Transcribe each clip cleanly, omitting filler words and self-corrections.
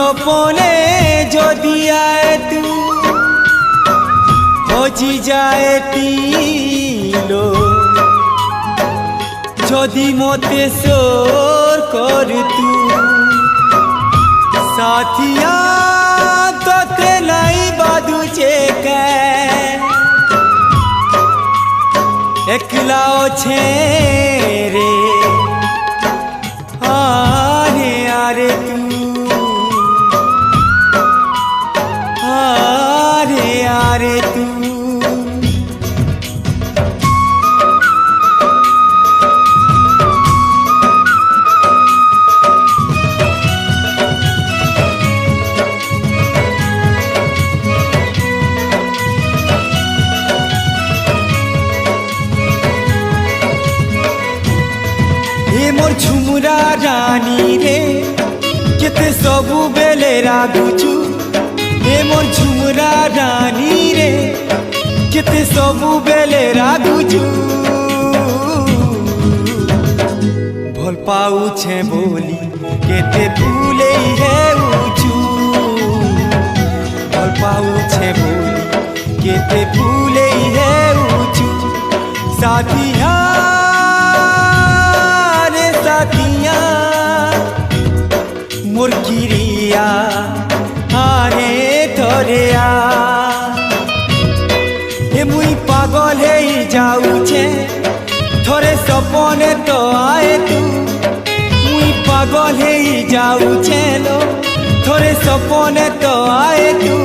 सपने जदि आए तू हजी जाए तीलो जदि मते सोर कर तू साथिया तोते लाई बादुचे के एकला छे रे आरे आरे तू आरे आरे तू मोर झुमुरा रानी रे केते सबु बेले रागुचु हे मोर झुमुरा रानी रे केते सबु बेले रागुचु भल पाउछे बोली केते फूले हे उचु भल पाउछे बोली केते फूले हे उचु साथिया साथिया मोर किरिया आरे धरिया हे मुई पागल हे जाऊछे थोरे सपने तो आए तू मुई पागल हे जाऊछे लो थोरे सपने तो आए तू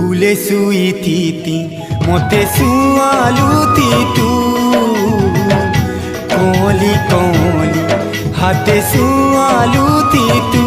कुले सुई थी मोते सुआलू थी तू कोली कोली हाथे सुआलू थी तू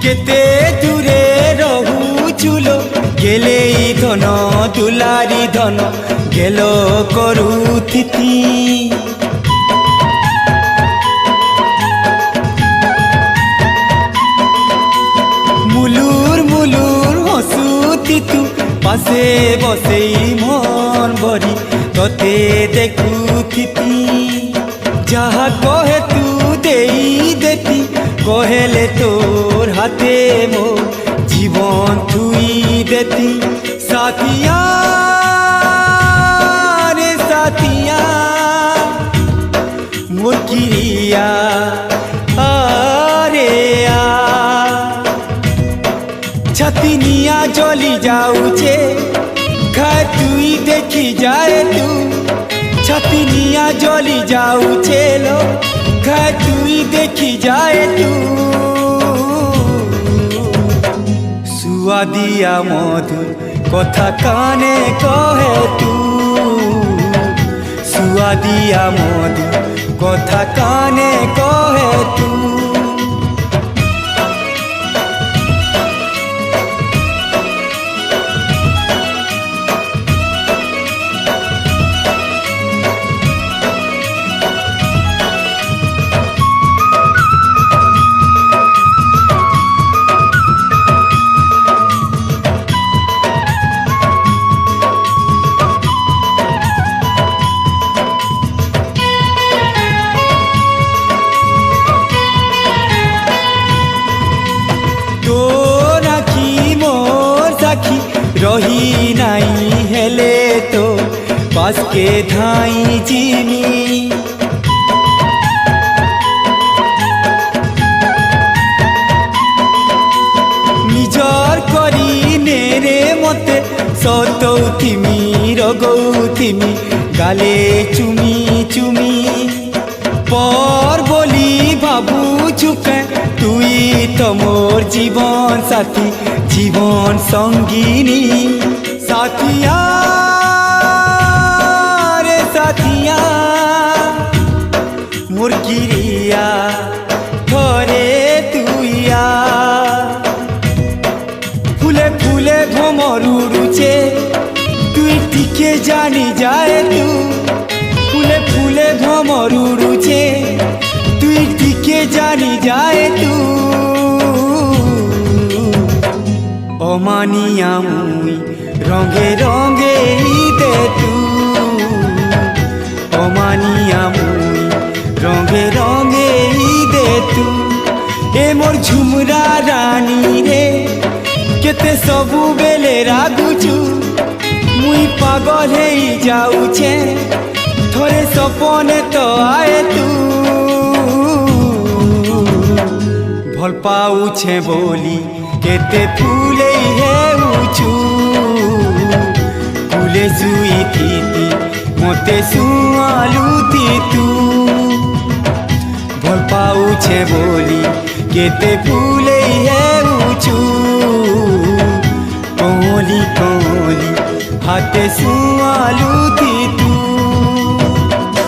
केते दूरे रहू चुलो गेले धन दुलारी धन गेलो करू थिति मुलुर मुलुर हसुती तू पासे बसे मन भरी तोते देखू थिति जहा कहे तू देई देती कहेले तोर हाथे मो जीवन थुई देती साथिया रे साथिया मोर किरिया आरे आ छतिनिया जली जाऊचे खाए तुई देखी जाए तू छतिनिया जली जाऊचे लो खाए तुई देखी जाए तू सुआदिया मधुर कथा काने कहे तू सुआदिया मधुर कथा काने कहे तू रही नहीं हेले तो पास के धाई जिमी निजर करी नेरे मते सतौथिमी रगौथिमी गाले चुमी चुमी पर बोली भाबू चुके तुई तो मोर जीवन साथी जीवन संगिनी साथिया रे साथिया मोर किरी টিকে জানি যায় তু ফুলে ফুলে ভ্রমর উড়ুছে তুই টিকে জানি যায় তু অমানিয়া মুই রঙে রঙে দে তু অমানিয়া মুই রঙে রঙে দে তু এ মোর ঝুমরা রানী রে কেতে সবু বেলে রাগুছু মুই পাগল হেই যাউছে থরে সপনে তো আয়ে তু ভাল পাউছে বলি কেতে ফুলে হেউছু ফুলে সুই থিতি মতে সুয়ালুতি তু ভাল পাউছে বলি কেতে ফুলে হে